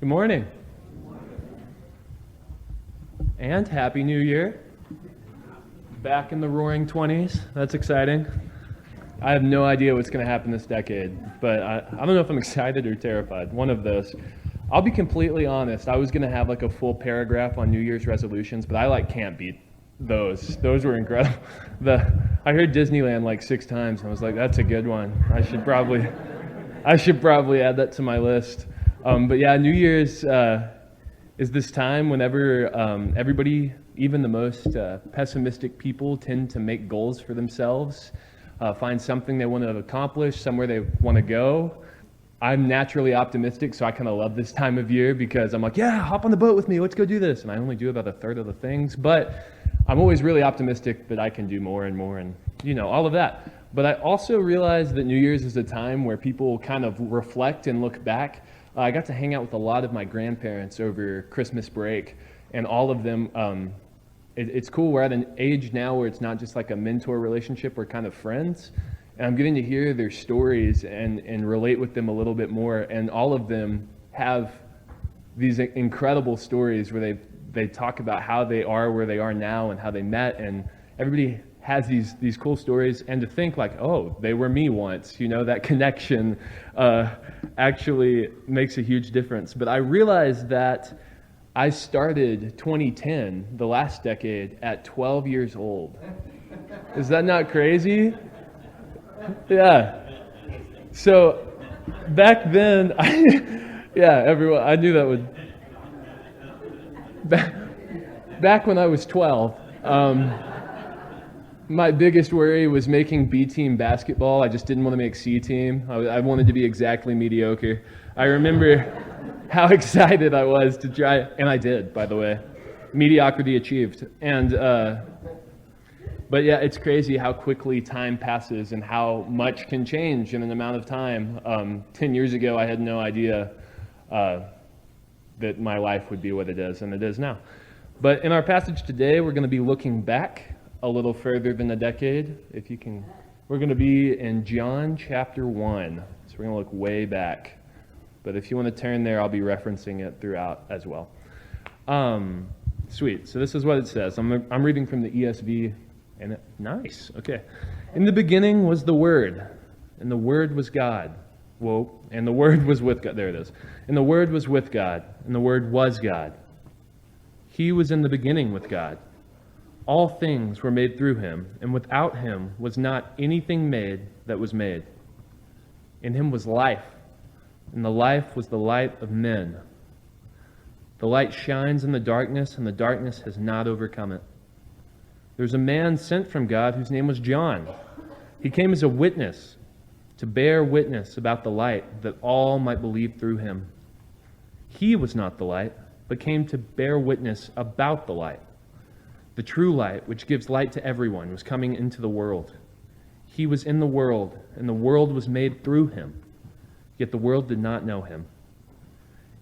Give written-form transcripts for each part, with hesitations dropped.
Good morning. And Happy New Year. Back in the roaring 20s. That's exciting. I have no idea what's going to happen this decade, but I don't know if I'm excited or terrified. One of those. I'll be completely honest. I was going to have like a full paragraph on New Year's resolutions, but I can't beat those. Those were incredible. I heard Disneyland like 6 times, and I was like, that's a good one. I should probably add that to my list. But yeah, New Year's is this time whenever everybody, even the most pessimistic people, tend to make goals for themselves, find something they want to accomplish, somewhere they want to go. I'm naturally optimistic, so I kind of love this time of year because I'm like, yeah, hop on the boat with me, let's go do this. And I only do about a third of the things, but I'm always really optimistic that I can do more and more and, all of that. But I also realize that New Year's is a time where people kind of reflect and look back. I got to hang out with a lot of my grandparents over Christmas break, and all of them, it's cool. We're at an age now where it's not just like a mentor relationship, we're kind of friends. And I'm getting to hear their stories and relate with them a little bit more. And all of them have these incredible stories where they talk about how they are where they are now and how they met. And everybody has these cool stories. And to think like, oh, they were me once, that connection actually makes a huge difference. But I realized that I started 2010, the last decade, at 12 years old. Is that not crazy? Yeah. So back then, everyone, I knew that would. Back when I was 12, my biggest worry was making B team basketball. I just didn't want to make C team. I wanted to be exactly mediocre. I remember how excited I was to try, and I did, by the way. Mediocrity achieved. But yeah, it's crazy how quickly time passes and how much can change in an amount of time. 10 years ago, I had no idea that my life would be what it is, and it is now. But in our passage today, we're going to be looking back a little further than a decade. If you can, we're going to be in John chapter 1. So we're going to look way back. But if you want to turn there, I'll be referencing it throughout as well. Sweet. So this is what it says. I'm reading from the ESV. Nice. Okay. In the beginning was the Word, and the Word was God. Whoa. And the Word was with God. There it is. And the Word was with God, and the Word was God. He was in the beginning with God. All things were made through him, and without him was not anything made that was made. In him was life, and the life was the light of men. The light shines in the darkness, and the darkness has not overcome it. There's a man sent from God whose name was John. He came as a witness, to bear witness about the light, that all might believe through him. He was not the light, but came to bear witness about the light. The true light, which gives light to everyone, was coming into the world. He was in the world, and the world was made through him, yet the world did not know him.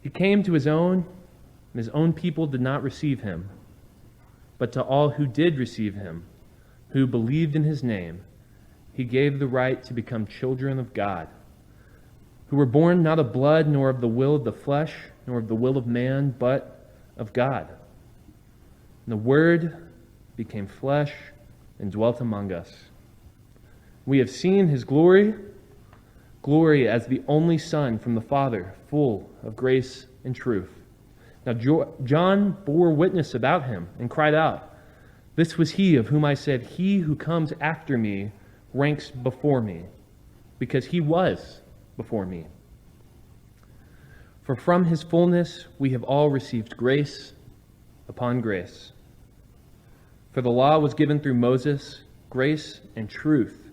He came to his own, and his own people did not receive him. But to all who did receive him, who believed in his name, he gave the right to become children of God, who were born not of blood, nor of the will of the flesh, nor of the will of man, but of God. And the Word became flesh and dwelt among us. We have seen his glory as the only Son from the Father, full of grace and truth. Now John bore witness about him and cried out, "This was he of whom I said, 'He who comes after me ranks before me,' because he was before me. For from his fullness we have all received grace upon grace. For the law was given through Moses, grace and truth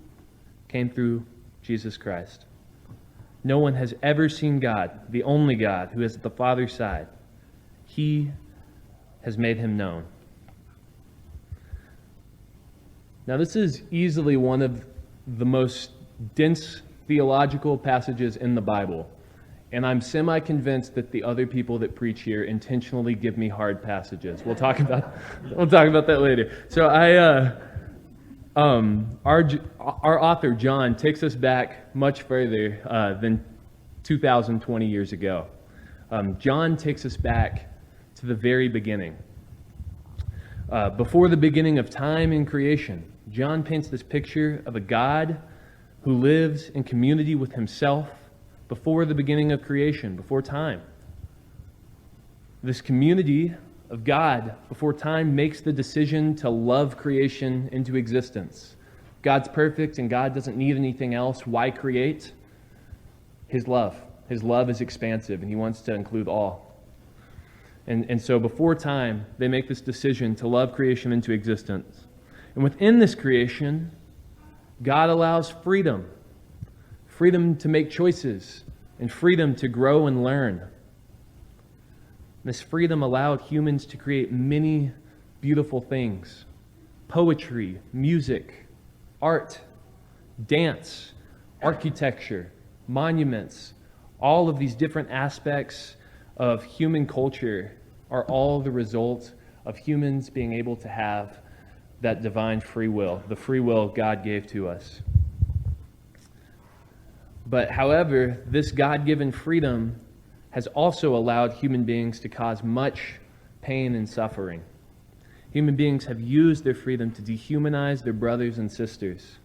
came through Jesus Christ. No one has ever seen God, the only God who is at the Father's side. He has made him known." Now, this is easily one of the most dense theological passages in the Bible. And I'm semi-convinced that the other people that preach here intentionally give me hard passages. We'll talk about that later. So our author, John, takes us back much further than 2,020 years ago. John takes us back to the very beginning. Before the beginning of time and creation, John paints this picture of a God who lives in community with himself before the beginning of creation, before time. This community of God before time makes the decision to love creation into existence. God's perfect and God doesn't need anything else. Why create? His love. His love is expansive and he wants to include all. And so before time, they make this decision to love creation into existence. And within this creation, God allows freedom. Freedom to make choices and freedom to grow and learn. This freedom allowed humans to create many beautiful things. Poetry, music, art, dance, architecture, monuments. All of these different aspects of human culture are all the result of humans being able to have that divine free will, the free will God gave to us. But however, this God-given freedom has also allowed human beings to cause much pain and suffering. Human beings have used their freedom to dehumanize their brothers and sisters.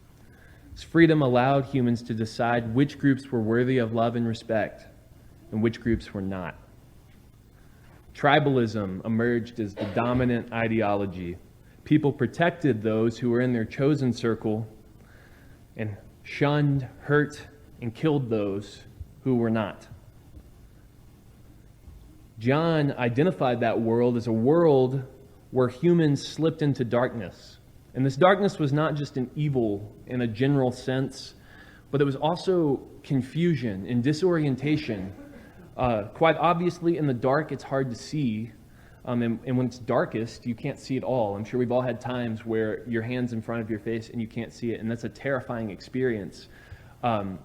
This freedom allowed humans to decide which groups were worthy of love and respect and which groups were not. Tribalism emerged as the dominant ideology. People protected those who were in their chosen circle and shunned, hurt, and killed those who were not. John identified that world as a world where humans slipped into darkness. And this darkness was not just an evil in a general sense, but it was also confusion and disorientation. Quite obviously, in the dark, it's hard to see. And when it's darkest, you can't see it all. I'm sure we've all had times where your hand's in front of your face and you can't see it, and that's a terrifying experience. And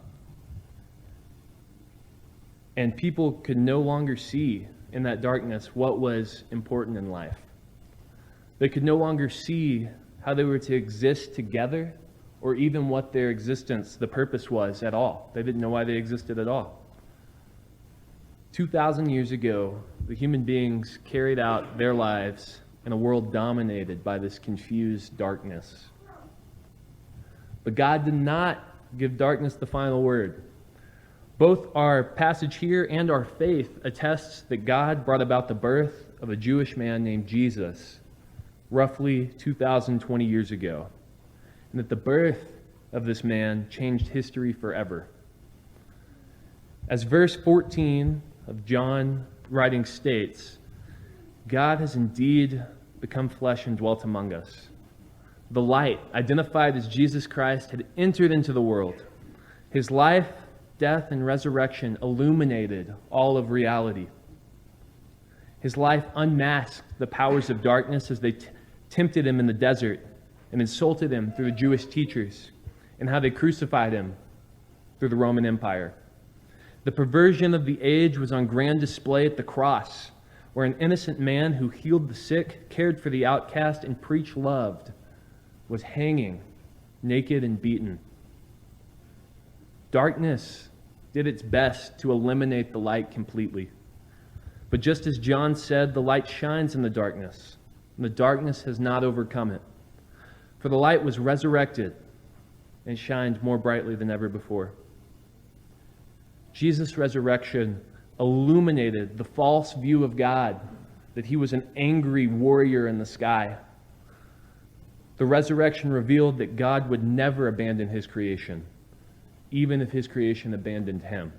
people could no longer see in that darkness what was important in life. They could no longer see how they were to exist together or even what their existence, the purpose was at all. They didn't know why they existed at all. 2,000 years ago, the human beings carried out their lives in a world dominated by this confused darkness. But God did not give darkness the final word. Both our passage here and our faith attests that God brought about the birth of a Jewish man named Jesus roughly 2,020 years ago, and that the birth of this man changed history forever. As verse 14 of John writing states, God has indeed become flesh and dwelt among us. The light, identified as Jesus Christ, had entered into the world. His life, death, and resurrection illuminated all of reality. His life unmasked the powers of darkness as they tempted him in the desert and insulted him through the Jewish teachers, and how they crucified him through the Roman Empire. The perversion of the age was on grand display at the cross, where an innocent man who healed the sick, cared for the outcast, and preached love was hanging, naked and beaten. Darkness did its best to eliminate the light completely. But just as John said, the light shines in the darkness, and the darkness has not overcome it. For the light was resurrected and shined more brightly than ever before. Jesus' resurrection illuminated the false view of God, that he was an angry warrior in the sky. The resurrection revealed that God would never abandon his creation, even if his creation abandoned him.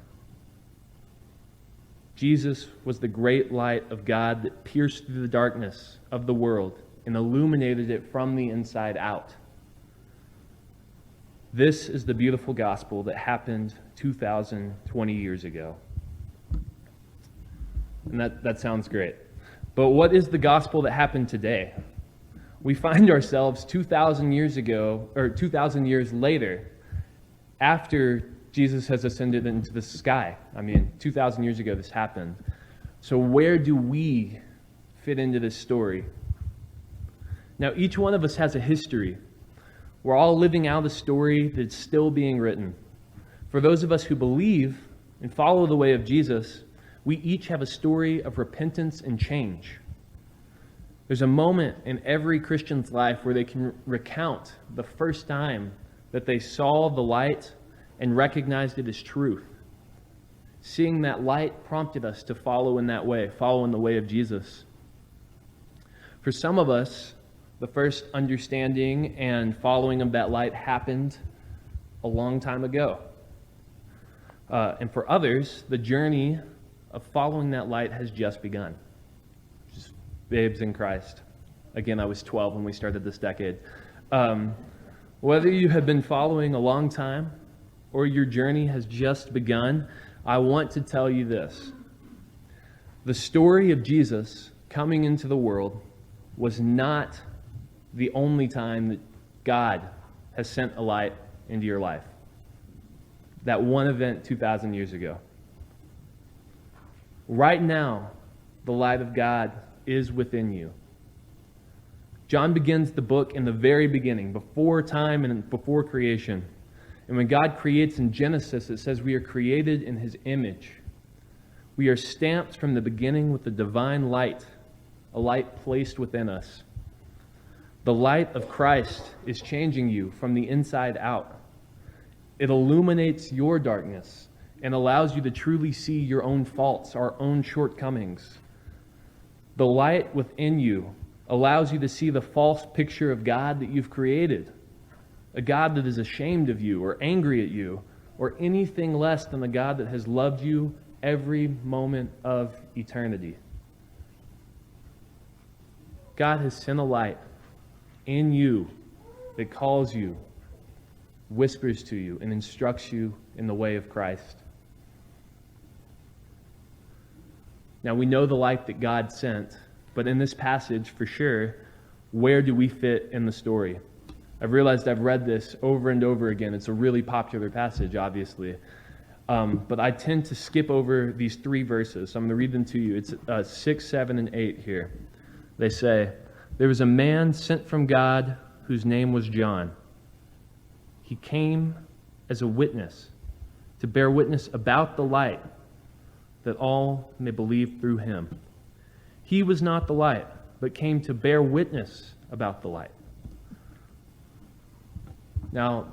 Jesus was the great light of God that pierced through the darkness of the world and illuminated it from the inside out. This is the beautiful gospel that happened 2,020 years ago. And that sounds great. But what is the gospel that happened today? We find ourselves 2,000 years ago, or 2,000 years later, after Jesus has ascended into the sky. 2,000 years ago this happened. So where do we fit into this story? Now, each one of us has a history. We're all living out a story that's still being written. For those of us who believe and follow the way of Jesus, We each have a story of repentance and change. There's a moment in every Christian's life where they can recount the first time that they saw the light and recognized it as truth. Seeing that light prompted us to follow in that way, follow in the way of Jesus. For some of us, the first understanding and following of that light happened a long time ago. And for others, the journey of following that light has just begun. Just babes in Christ. Again, I was 12 when we started this decade. Whether you have been following a long time or your journey has just begun, I want to tell you this. The story of Jesus coming into the world was not the only time that God has sent a light into your life. That one event 2,000 years ago. Right now, the light of God is within you. John begins the book in the very beginning, before time and before creation. And when God creates in Genesis, it says we are created in His image. We are stamped from the beginning with the divine light, a light placed within us. The light of Christ is changing you from the inside out. It illuminates your darkness and allows you to truly see your own faults, our own shortcomings. The light within you allows you to see the false picture of God that you've created, a God that is ashamed of you or angry at you or anything less than the God that has loved you every moment of eternity. God has sent a light in you that calls you, whispers to you, and instructs you in the way of Christ. Now, we know the light that God sent, but in this passage, for sure, where do we fit in the story? I've realized I've read this over and over again. It's a really popular passage, obviously. But I tend to skip over these three verses. So I'm going to read them to you. It's 6, 7, and 8 here. They say, "There was a man sent from God whose name was John. He came as a witness to bear witness about the light, that all may believe through him. He was not the light, but came to bear witness about the light." Now,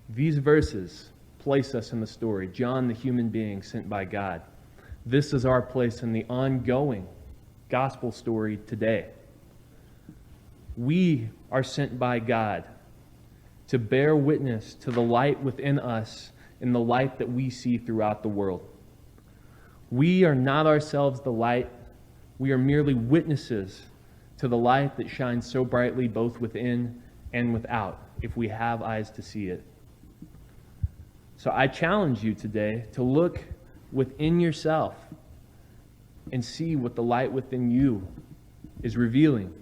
these verses place us in the story. John, the human being sent by God. This is our place in the ongoing gospel story today. We are sent by God to bear witness to the light within us and the light that we see throughout the world. We are not ourselves the light. We are merely witnesses to the light that shines so brightly both within and without, if we have eyes to see it. So I challenge you today to look within yourself and see what the light within you is revealing.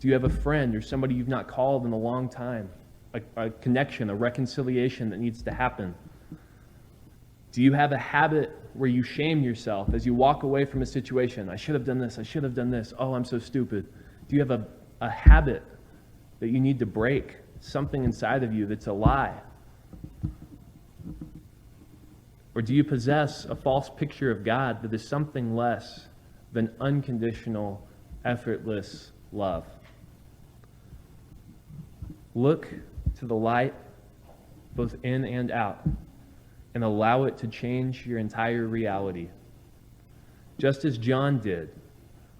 Do you have a friend or somebody you've not called in a long time? A connection, a reconciliation that needs to happen? Do you have a habit where you shame yourself as you walk away from a situation? I should have done this. I should have done this. Oh, I'm so stupid. Do you have a habit that you need to break? Something inside of you that's a lie? Or do you possess a false picture of God that is something less than unconditional, effortless love? Look to the light, both in and out, and allow it to change your entire reality. Just as John did,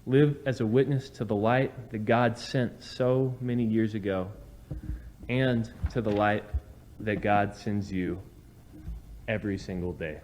live as a witness to the light that God sent so many years ago, and to the light that God sends you every single day.